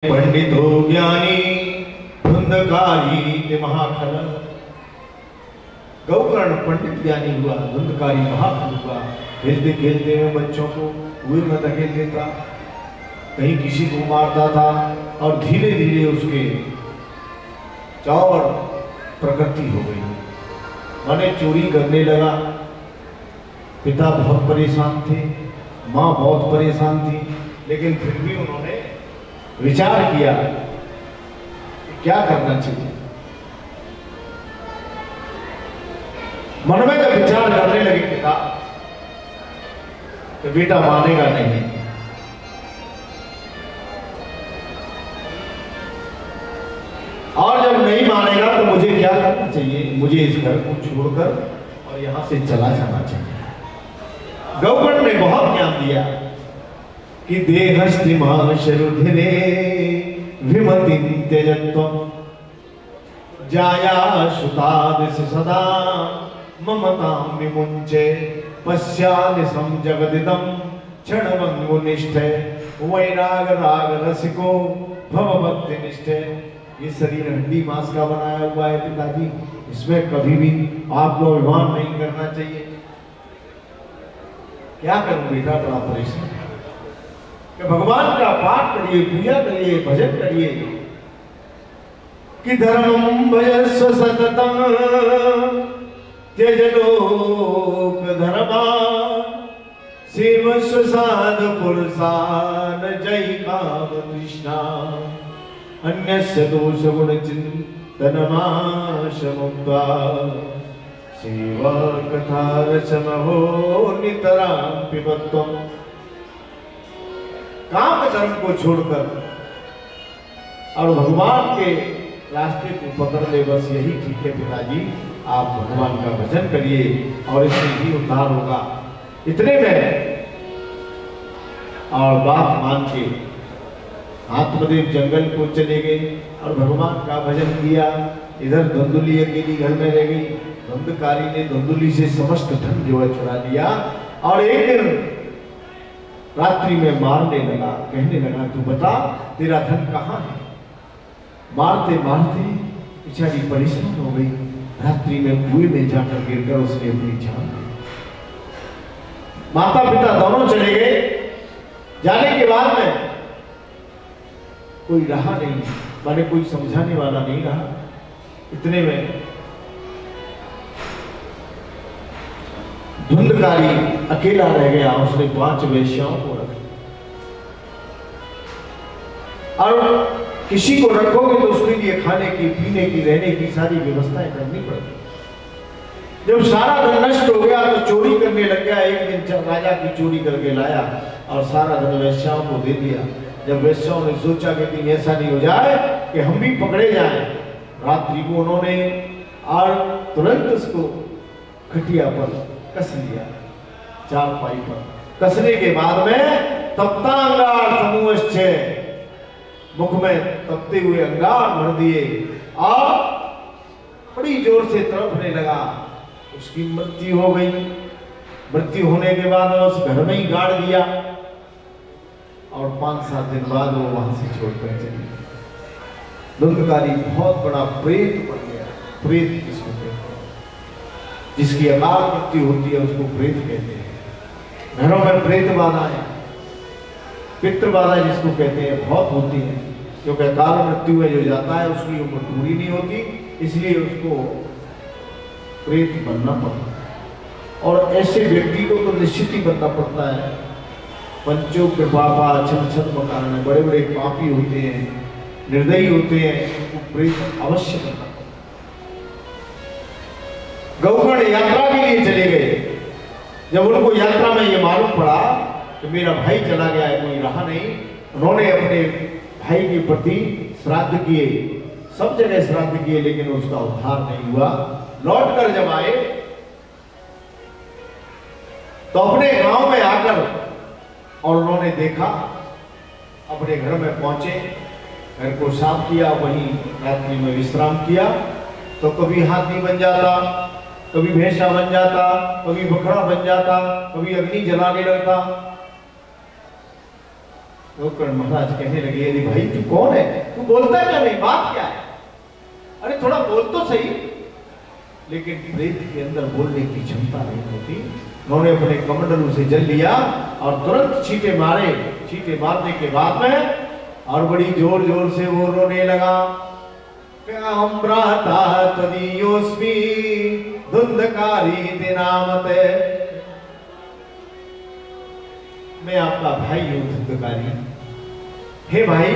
पंडितो ज्ञानी धुंधकारी महाखल। गौकर्ण पंडित ज्ञानी हुआ, धुंधकारी महाखल हुआ। खेलते खेलते में बच्चों को कुएं में धकेल देता, कहीं किसी को मारता था और धीरे धीरे उसके चौर प्रकृति हो गई, माने चोरी करने लगा। पिता बहुत परेशान थे, माँ बहुत परेशान थी, लेकिन फिर भी उन्होंने विचार किया कि क्या करना चाहिए। मन में जब विचार करने लगे पिता तो बेटा मानेगा नहीं, और जब नहीं मानेगा तो मुझे क्या करना चाहिए, मुझे इस घर को छोड़कर और यहां से चला जाना चाहिए। गौकर्ण ने बहुत ज्ञान दिया कि देहस्तिमाशरुधिरे विमतिं त्यजत्वं जाया सुतादिश सदा ममतां विमुञ्चे पश्यानिशं जगदिदं क्षणभङ्गुनिष्ठे वैराग राग रसिको भवभक्तिनिष्ठे। ये शरीर हड्डी मांस का बनाया हुआ है पिताजी, इसमें कभी भी आपको अभिमान नहीं करना चाहिए। क्या करूं बेटा, बड़ा परेशान है। भगवान का पाठ करिए, पूजा करिए, भजन करिए कि धर्मं भजस्व सततं त्यज लोक धर्मा सेवस्व साध पुरुषान जय काम तृष्णा अन्यस्य दोष गुण चिंतनमा शमुक्त्वा सेवा कथा रसमहो नितरां पिबत्वम्। काम धर्म को छोड़कर और भगवान के रास्ते को पकड़ ले, बस यही ठीक है पिताजी। आप भगवान का भजन करिए और इससे ही उद्धार होगा। इतने में और बात मान के आत्मदेव जंगल को चले गए और भगवान का भजन किया। इधर धुंधुली अकेली घर में रह गई। धुंधकारी ने धुंधुली से समस्त धन जो है चुरा लिया और एक दिन रात्रि में मारने लगा, कहने लगा तू बता तेरा धन कहाँ है। मारते मारते बेचारी परेशान हो गई, रात्रि में कुएं में जाकर गिरकर उसने अपनी जान दी। माता पिता दोनों चले गए। जाने के बाद में कोई रहा नहीं, माने कोई समझाने वाला नहीं रहा। इतने में धुंधकारी अकेला रह गया। उसने 5 वेश्याओं को रखा, और किसी को रखोगे तो उसके लिए खाने की, पीने की, रहने की सारी व्यवस्थाएं करनी पड़ती। जब सारा धन नष्ट हो गया तो चोरी करने लग गया। एक दिन राजा की चोरी करके लाया और सारा धन वेश्याओं को दे दिया। जब वेश्याओं ने सोचा कि कहीं ऐसा नहीं हो जाए कि हम भी पकड़े जाएं, रात्रि को उन्होंने और तुरंत उसको खटिया पर कस लिया, चारपाई पर कसने के बाद में तपता अंगार समूहश्च, मुख में तपते हुए अंगार भर दिए और बड़ी जोर से तड़पने लगा। उसकी मृत्यु हो गई। मृत्यु होने के बाद उस घर में ही गाड़ दिया और 5-7 दिन बाद वो वहां से छोड़कर चली। धुंधकारी बहुत बड़ा प्रेत बन गया। प्रेत किसको कहते हैं? जिसकी अकाल मृत्यु होती है उसको प्रेत कहते हैं। घरों में प्रेत बाधाएं, पितृ बाधा जिसको कहते हैं, बहुत होती है, क्योंकि अकाल मृत्यु में जो जाता है उसकी उम्र पूरी नहीं होती, इसलिए उसको प्रेत बनना पड़ता है। और ऐसे व्यक्ति को तो निश्चित ही बनना पड़ता है। पंचो कृपापा छम मकान, बड़े बड़े पापी होते हैं, निर्दयी होते हैं, उनको प्रेत अवश्य बनना पड़ता है। गौकर्ण यात्रा के लिए चले गए। जब उनको यात्रा में ये मालूम पड़ा कि मेरा भाई चला गया है, कोई रहा नहीं, उन्होंने अपने भाई के प्रति श्राद्ध किए, सब जगह श्राद्ध किए, लेकिन उसका उद्धार नहीं हुआ। लौट कर जब आए तो अपने गांव में आकर और उन्होंने देखा, अपने घर में पहुंचे, घर को साफ किया, वहीं रात्रि में विश्राम किया। तो कभी हाथी बन जाता, कभी भैंसा बन जाता, कभी बकरा बन जाता, कभी अग्नि जलाने लगता। गोकर्ण महाराज कहने लगे, अरे भाई तू कौन है, तू बोलता क्यों नहीं, बात क्या है, अरे थोड़ा बोल तो सही। लेकिन प्रेत के अंदर बोलने की क्षमता नहीं होती। उन्होंने अपने कमंडलू से जल लिया और तुरंत छींटे मारे। छींटे मारने के बाद में और बड़ी जोर जोर से वो रोने लगा, तदीयोस्मि धुंधकारी दिनामते, मैं आपका भाई हूं धुंधकारी। हे भाई,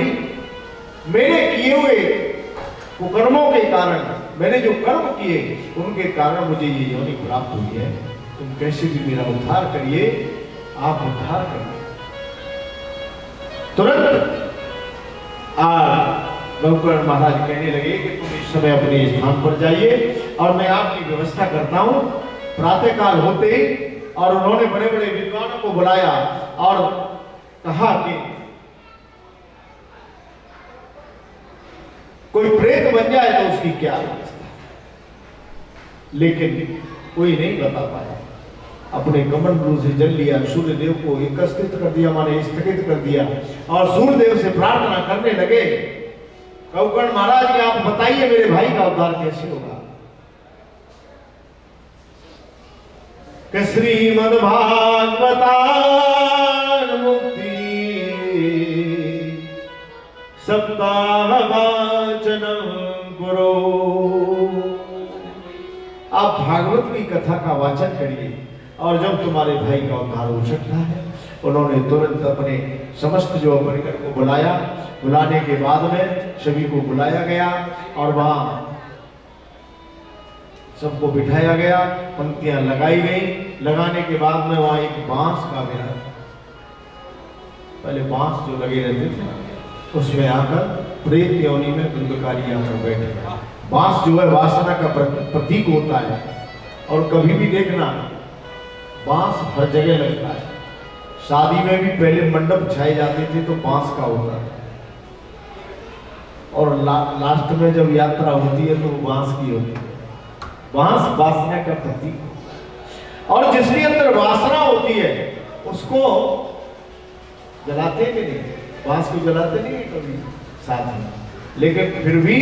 मेरे किए हुए कुकर्मों के कारण, मैंने जो कर्म किए उनके कारण मुझे ये योनि प्राप्त हुई है। तुम कैसे भी मेरा उद्धार करिए, आप उद्धार करिए। तुरंत गोकर्ण महाराज कहने लगे कि तुम इस समय अपने स्थान पर जाइए और मैं आपकी व्यवस्था करता हूं। प्रातः काल होते ही और उन्होंने बड़े बड़े विद्वानों को बुलाया और कहा कि कोई प्रेत बन जाए तो उसकी क्या व्यवस्था, लेकिन कोई नहीं बता पाया। अपने कमंडलू से जल लिया, सूर्य देव को एकत्रित कर दिया, माने स्थगित कर दिया और सूर्य देव से प्रार्थना करने लगे, गोकर्ण महाराज कि आप बताइए मेरे भाई का उद्धार कैसे होगा। श्रीमद् भागवतान मुक्ति सप्ताह वाचनम गुरु, आप भागवत की कथा का वाचन करिए और जब तुम्हारे भाई का उद्धार हो सकता है। उन्होंने तुरंत अपने समस्त जो परिकर को बुलाया। बुलाने के बाद में सभी को बुलाया गया और वहां सबको बिठाया गया, पंक्तियां लगाई गई। लगाने के बाद में वहां एक बांस का बेड़ा, पहले बांस जो लगे रहते थे उसमें आकर प्रेत योनि में धुंधकारी आकर बैठे। बांस जो है वासना का प्रतीक होता है और कभी भी देखना बांस हर जगह लगता है। शादी में भी पहले मंडप छाए जाते थे तो बांस का होता है और लास्ट में जब यात्रा होती है तो वो बांस की होती है। बांस वासना का प्रतीक और जिसके अंदर वासना होती है उसको जलाते भी नहीं, बांस को जलाते नहीं कभी साथ में, लेकिन फिर भी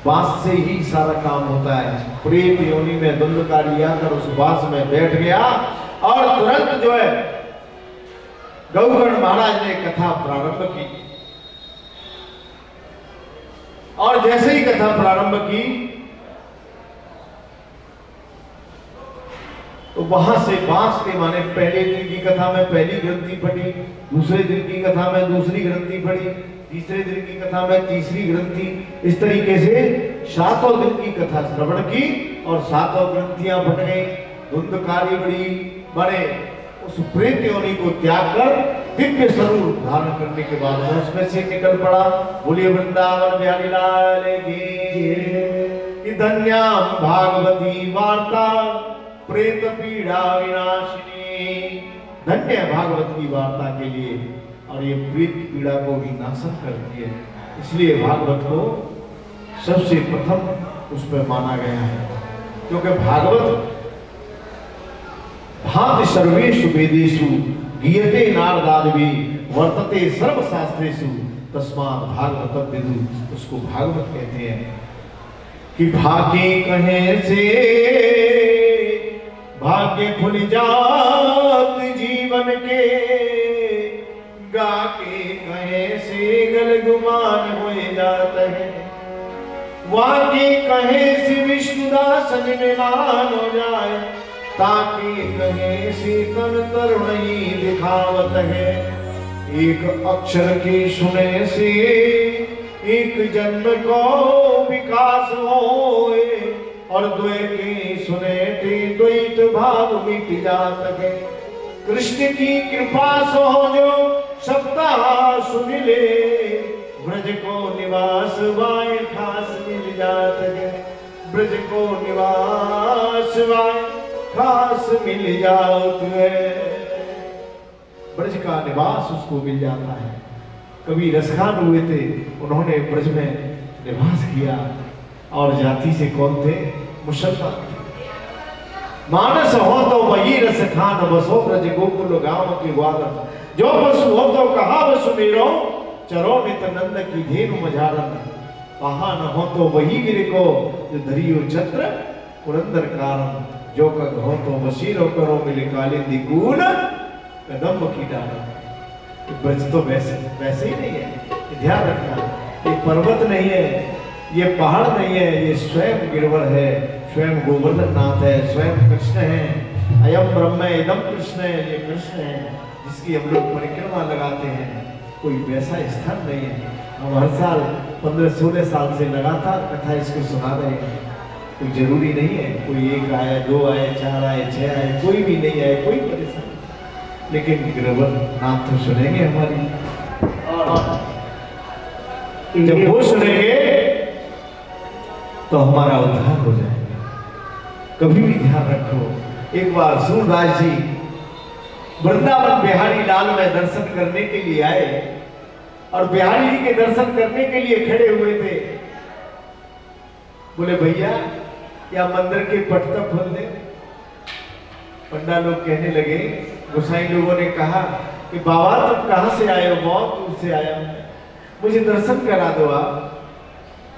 बांस से ही सारा काम होता है। प्रेत योनि में धुंधकारी आकर उस बांस में बैठ गया और तुरंत जो है गोकर्ण महाराज ने कथा प्रारंभ की और जैसे ही कथा प्रारंभ की तो वहां से बांस के माने पहले दिन की कथा में पहली ग्रंथि पढ़ी, दूसरे दिन की कथा में दूसरी ग्रंथि पढ़ी, तीसरे दिन की कथा में तीसरी ग्रंथि, इस तरीके से 7वें दिन की कथा श्रवण की और 7 ग्रंथियां बन गई। धुंधकारी बड़ी बड़े उस प्रेत योनि को त्याग कर दिव्य स्वरूप धारण करने के बाद उसमें से निकल पड़ा। बोलिए वृंदावन बिहारी लाल की। धन्याम भागवती वार्ता प्रेत पीड़ा विनाशिनी, धन्य भागवत की वार्ता के लिए और ये प्रेत पीड़ा को विनाशन करती है, इसलिए भागवत को सबसे प्रथम उस पर माना गया है। क्योंकि भागवत भांति सर्वेषु वेदेषु गीयते नारदादि वर्तते सर्वशास्त्रेषु तस्मात् भागवत विदु, उसको भागवत कहते हैं। कि भाग्य कहे से भाग्य खुल जात जीवन के, गा के कहे से गल गुमान हो जाता है। वाके कहे से विष्णुदासन में मान हो जाए, ताकि कहे से तन तरुण ही दिखावत है। एक अक्षर के सुने से एक जन्म को विकास होए, और द्वै के सुने थे द्वैत भाव मिट जात है। कृष्ण की कृपा सो जो सप्ताह सुन ले, ब्रज को निवास वाय खास मिल जात है। ब्रज को निवास वाय खास मिल जात है। ब्रज का निवास उसको मिल जाता है। कभी रसखान हुए थे, उन्होंने ब्रज में निवास किया और जाति से कौन थे? मुसलमान। मानस हो तो वही रस खान, बसो ब्रज गोकुल गांव की ग्वादन। जो पशु हो तो कहा वसु मेरो, चरो नित नंद की धेनु मझारन। वहां न हो तो वही गिर को, जो धरियो छत्र पुरंदर कारण। जो कग हो तो वशीरो करो, मिले कालिंदी कूल कदम की डाल। ब्रज तो वैसे ही नहीं है, ध्यान रखना। ये पर्वत नहीं है, ये पहाड़ नहीं है, ये स्वयं गिरवर है, स्वयं गोवर्धन नाथ है, स्वयं कृष्ण है। अयम ब्रह्म इदम कृष्ण है, ये कृष्ण है जिसकी हम लोग परिक्रमा लगाते हैं। कोई वैसा स्थान नहीं है। हम हर साल 15-16 साल से लगातार कथा इसको सुना रहे हैं। कोई जरूरी नहीं है कोई 1 आए, 2 आए, 4 आए, 6 आए, कोई भी नहीं आए, कोई परेशानी। लेकिन गिरवर नाम तो सुनेंगे हमारी, और जब वो सुनेंगे तो हमारा उद्धार हो जाएगा। कभी भी ध्यान रखो। एक बार सूरदास जी वृंदावन बिहारी लाल में दर्शन करने के लिए आए, और बिहारी जी के दर्शन करने के लिए खड़े हुए थे। बोले भैया या मंदिर के पट तक खोल दे। पंडा लोग कहने लगे, गोसाई लोगों ने कहा कि बाबा तुम कहां से आए हो? बहुत दूर से आया हूं, मुझे दर्शन करा दो आप।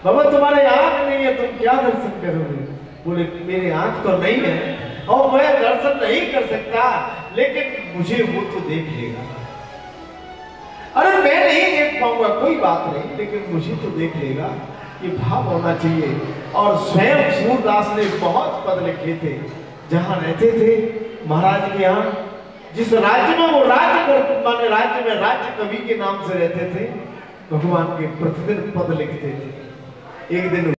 बाबा तुम्हारे आंख नहीं है, तुम क्या दर्शन करोगे? बोले मेरे आंख तो नहीं है और मैं दर्शन नहीं कर सकता, लेकिन मुझे वो तो देख लेगा। अरे मैं नहीं देख पाऊंगा, कोई बात नहीं, लेकिन मुझे तो देख लेगा। ये भाव होना चाहिए। और स्वयं सूरदास ने बहुत पद लिखे थे। जहां रहते थे महाराज के यहाँ, जिस राज्य में वो माने राज्य में राज्य कवि के नाम से रहते थे, भगवान के प्रतिदिन पद लिखते थे। एक दिन